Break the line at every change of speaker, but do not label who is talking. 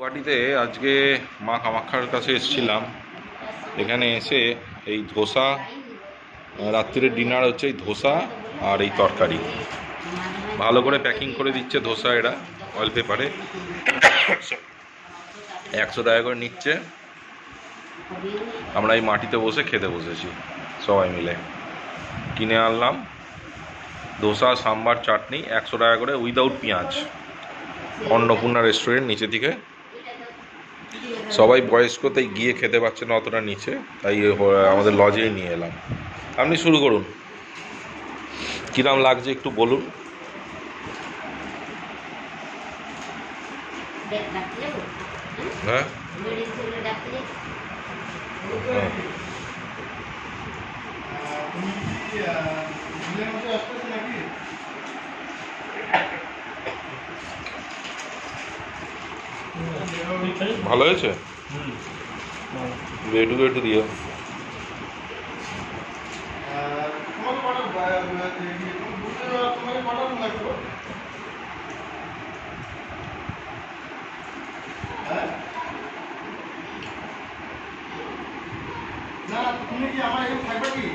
গুয়াহাটিতে আজকে মা কামাখ্যার কাছে এসেছিলাম। এখানে এসে এই ধোসা, রাত্রির ডিনার হচ্ছে এই ধোসা আর এই তরকারি। ভালো করে প্যাকিং করে দিচ্ছে ধোসা, এরা অয়েল পেপারে 100 টাকা করে নিচ্ছে। আমরা এই মাটিতে বসে খেতে বসেছি সবাই মিলে। কিনে আনলাম ধোসা, সাম্বার, চাটনি 100 টাকা করে উইদাউট পেঁয়াজ। অন্নপূর্ণা রেস্টুরেন্ট, নিচে দিকে। সবাই বয়স্ক, তাই গিয়ে খেতে পারছে না অতটা নিচে, তাই আমাদের লজেই নিয়ে এলাম। আপনি শুরু করুন, কিরম লাগছে একটু বলুন। হ্যাঁ, ভালো হয়েছে। এটুকু একটু দিও।
না তুমি কি আমার এখানে থাকবে কি?